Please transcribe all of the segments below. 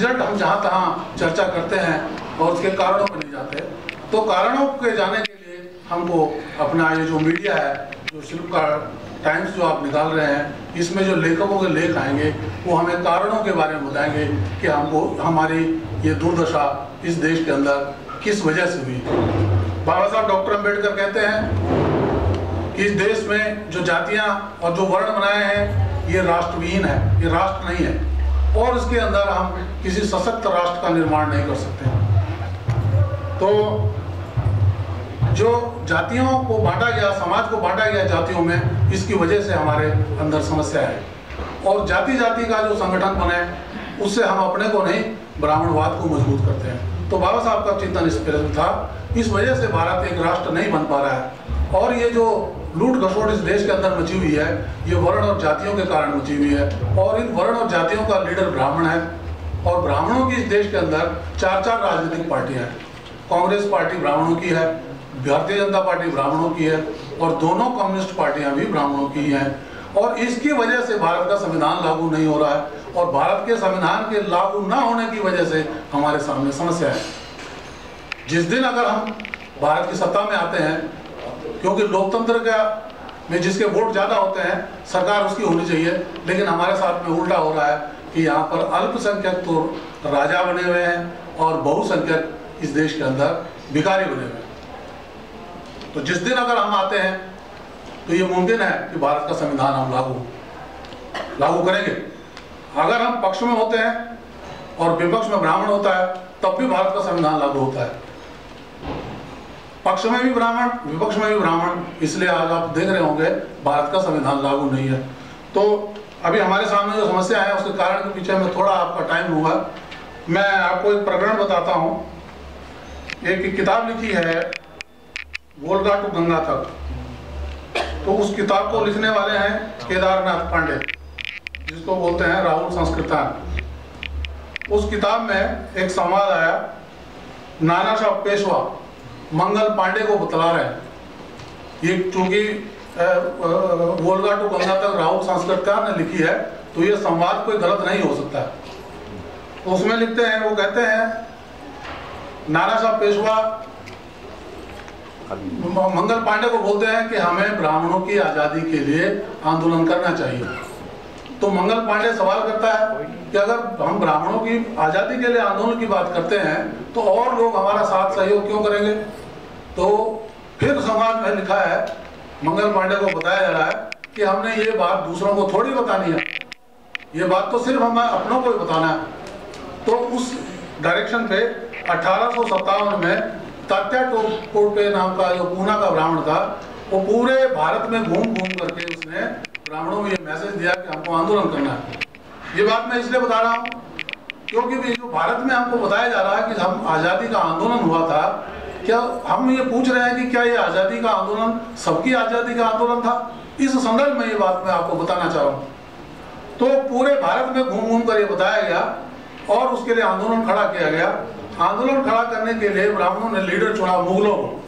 Result हम जहाँ तहाँ चर्चा करते हैं और उसके कारणों पर नहीं जाते। तो कारणों के जाने के लिए हमको अपना ये जो मीडिया है, जो शिल्पकार टाइम्स जो आप निकाल रहे हैं, इसमें जो लेखकों के लेख आएंगे वो हमें कारणों के बारे में बताएंगे कि हमको हमारी ये दुर्दशा इस देश के अंदर किस वजह से हुई। बाबा साहब डॉक्टर अम्बेडकर कहते हैं कि इस देश में जो जातियाँ और जो वर्ण बनाए हैं ये राष्ट्रविहीन है, ये राष्ट्र नहीं है, और इसके अंदर हम किसी सशक्त राष्ट्र का निर्माण नहीं कर सकते। तो जो जातियों को बांटा गया, समाज को बांटा गया जातियों में, इसकी वजह से हमारे अंदर समस्या है। और जाति जाति का जो संगठन बने उससे हम अपने को नहीं, ब्राह्मणवाद को मजबूत करते हैं। तो बाबा साहब का चिंतन इस पर था। इस वजह से भारत एक राष्ट्र नहीं बन पा रहा है। और ये जो लूट घसोट इस देश के अंदर मची हुई है, ये वर्ण और जातियों के कारण मची हुई है। और इन वर्ण और जातियों का लीडर ब्राह्मण है। और ब्राह्मणों की इस देश के अंदर 4 राजनीतिक पार्टियां हैं। कांग्रेस पार्टी ब्राह्मणों की है, भारतीय जनता पार्टी ब्राह्मणों की है, और दोनों कम्युनिस्ट पार्टियां भी ब्राह्मणों की हैं। और इसकी वजह से भारत का संविधान लागू नहीं हो रहा है। और भारत के संविधान के लागू न होने की वजह से हमारे सामने समस्या है। जिस दिन अगर हम भारत की सत्ता में आते हैं, क्योंकि लोकतंत्र का में जिसके वोट ज़्यादा होते हैं सरकार उसकी होनी चाहिए, लेकिन हमारे साथ में उल्टा हो रहा है कि यहाँ पर अल्पसंख्यक तो राजा बने हुए हैं और बहुसंख्यक इस देश के अंदर भिखारी बने हुए हैं। तो जिस दिन अगर हम आते हैं तो ये मुमकिन है कि भारत का संविधान हम लागू करेंगे। अगर हम पक्ष में होते हैं और विपक्ष में ब्राह्मण होता है तब भी भारत का संविधान लागू होता है। पक्ष में भी ब्राह्मण, विपक्ष में भी ब्राह्मण, इसलिए आज आप देख रहे होंगे भारत का संविधान लागू नहीं है। तो अभी हमारे सामने जो समस्या है उसके कारण के पीछे में थोड़ा आपका टाइम हुआ। मैं आपको एक प्रकरण बताता हूँ। एक किताब लिखी है वोल्गा टू गंगा तक। तो उस किताब को लिखने वाले हैं केदारनाथ पांडे, जिसको बोलते हैं राहुल संस्कृतान। उस किताब में एक संवाद आया, नाना साहब पेशवा मंगल पांडे को बतला रहे हैं। ये चूंकि वोल्गा टू गंगा तक राहुल संस्कृतकार ने लिखी है तो ये संवाद कोई गलत नहीं हो सकता। तो उसमें लिखते हैं, वो कहते हैं नाना साहब पेशवा मंगल पांडे को बोलते हैं कि हमें ब्राह्मणों की आज़ादी के लिए आंदोलन करना चाहिए। तो मंगल पांडे सवाल करता है कि अगर हम ब्राह्मणों की आज़ादी के लिए आंदोलन की बात करते हैं तो और लोग हमारा साथ सहयोग क्यों करेंगे। तो फिर समाज में लिखा है, मंगल पांडे को बताया जा रहा है कि हमने ये बात दूसरों को थोड़ी बतानी है, ये बात तो सिर्फ हमें अपनों को ही बताना है। तो उस डायरेक्शन पे 1857 में तात्या टोपे नाम का जो पूना का ब्राह्मण था, वो पूरे भारत में घूम करके उसने ब्राह्मणों में ये मैसेज दिया कि हमको आंदोलन करना है। ये बात मैं इसलिए बता रहा हूँ क्योंकि जो भारत में हमको बताया जा रहा है कि हम आज़ादी का आंदोलन हुआ था, क्या हम ये पूछ रहे हैं कि क्या ये आज़ादी का आंदोलन सबकी आज़ादी का आंदोलन था। इस संदर्भ में ये बात मैं आपको बताना चाह रहा हूँ। तो पूरे भारत में घूम कर ये बताया गया और उसके लिए आंदोलन खड़ा किया गया। आंदोलन खड़ा करने के लिए ब्राह्मणों ने लीडर चुना मुगलों को,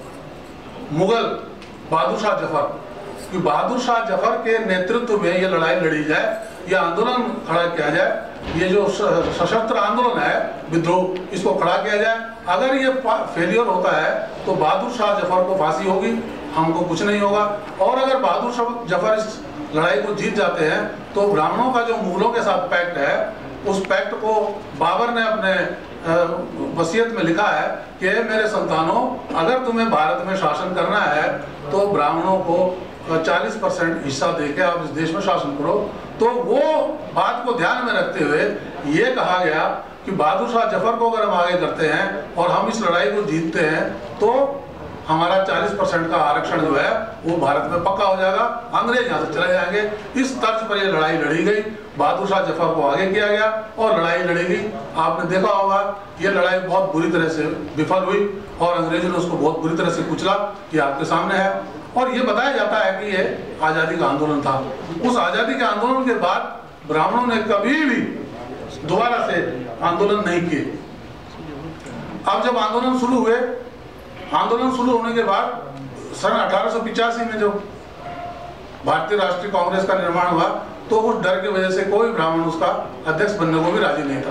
मुगल बहादुर शाह जफर, कि बहादुर शाह जफर के नेतृत्व में ये लड़ाई लड़ी जाए, ये आंदोलन खड़ा किया जाए, ये जो सशस्त्र आंदोलन है विद्रोह, इसको खड़ा किया जाए। अगर ये फेलियर होता है तो बहादुर शाह जफर को फांसी होगी, हमको कुछ नहीं होगा। और अगर बहादुर शाह जफर इस लड़ाई को जीत जाते हैं तो ब्राह्मणों का जो मुगलों के साथ पैक्ट है, उस पैक्ट को बाबर ने अपने वसीयत में लिखा है कि मेरे संतानों, अगर तुम्हें भारत में शासन करना है तो ब्राह्मणों को 40% हिस्सा देके आप इस देश में शासन करो। तो वो बात को ध्यान में रखते हुए ये कहा गया कि बहादुर शाह जफर को अगर हम आगे करते हैं और हम इस लड़ाई को जीतते हैं तो हमारा 40% का आरक्षण जो है वो भारत में पक्का हो जाएगा, अंग्रेज यहाँ से चले जाएंगे। इस तर्ज पर ये लड़ाई लड़ी गई, बहादुर शाह जफर को आगे किया गया और लड़ाई लड़ी गई। आपने देखा होगा ये लड़ाई बहुत बुरी तरह से विफल हुई और अंग्रेजों ने उसको बहुत बुरी तरह से कुचला, ये आपके सामने है। और ये बताया जाता है कि ये आज़ादी का आंदोलन था। उस आज़ादी के आंदोलन के बाद ब्राह्मणों ने कभी भी दोबारा से आंदोलन नहीं किए। अब जब आंदोलन शुरू हुए, आंदोलन शुरू होने के बाद सन 1885 में जो भारतीय राष्ट्रीय कांग्रेस का निर्माण हुआ तो उस डर की वजह से कोई ब्राह्मण उसका अध्यक्ष बनने को भी राजी नहीं था।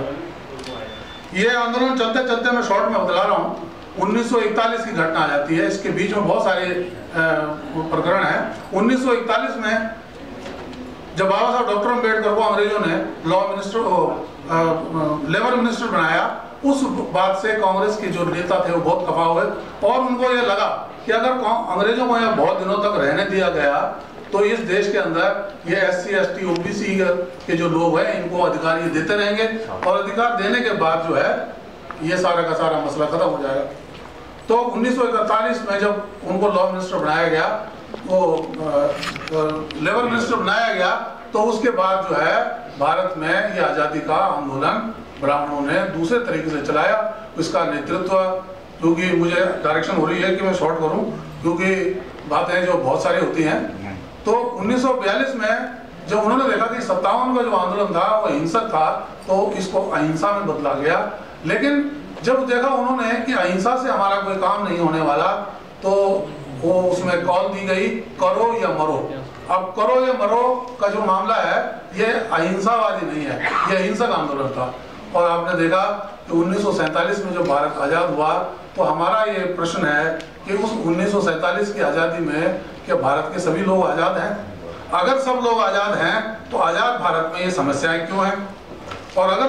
ये आंदोलन चलते चलते मैं शॉर्ट में बतला रहा हूँ, 1941 की घटना आ जाती है। इसके बीच में बहुत सारे प्रकरण हैं। 1941 में जब बाबा साहब डॉक्टर अम्बेडकर को अंग्रेजों ने लेबर मिनिस्टर बनाया, उस बात से कांग्रेस के जो नेता थे वो बहुत खफा हुए और उनको ये लगा कि अगर अंग्रेजों को यहाँ बहुत दिनों तक रहने दिया गया तो इस देश के अंदर ये SC ST OBC के जो लोग हैं इनको अधिकार ये देते रहेंगे और अधिकार देने के बाद जो है ये सारा का सारा मसला खत्म हो जाएगा। तो 1941 में जब उनको लॉ मिनिस्टर बनाया गया, वो लेबर मिनिस्टर बनाया गया, तो उसके बाद जो है भारत में ये आज़ादी का आंदोलन ब्राह्मणों ने दूसरे तरीके से चलाया। इसका नेतृत्व, क्योंकि मुझे डायरेक्शन हो रही है कि मैं शॉर्ट करूं क्योंकि बातें जो बहुत सारी होती हैं, तो 1942 में जब उन्होंने देखा कि 57 का जो आंदोलन था वो हिंसक था तो इसको अहिंसा में बदला गया। लेकिन जब देखा उन्होंने कि अहिंसा से हमारा कोई काम नहीं होने वाला, तो वो उसमें कॉल दी गई करो या मरो। अब करो या मरो का जो मामला है ये अहिंसावादी नहीं है, ये अहिंसक आंदोलन था। और आपने देखा कि 1947 में जब भारत आज़ाद हुआ तो हमारा ये प्रश्न है कि उस 1947 की आज़ादी में क्या भारत के सभी लोग आज़ाद हैं? अगर सब लोग आज़ाद हैं तो आज़ाद भारत में ये समस्याएं क्यों हैं? और अगर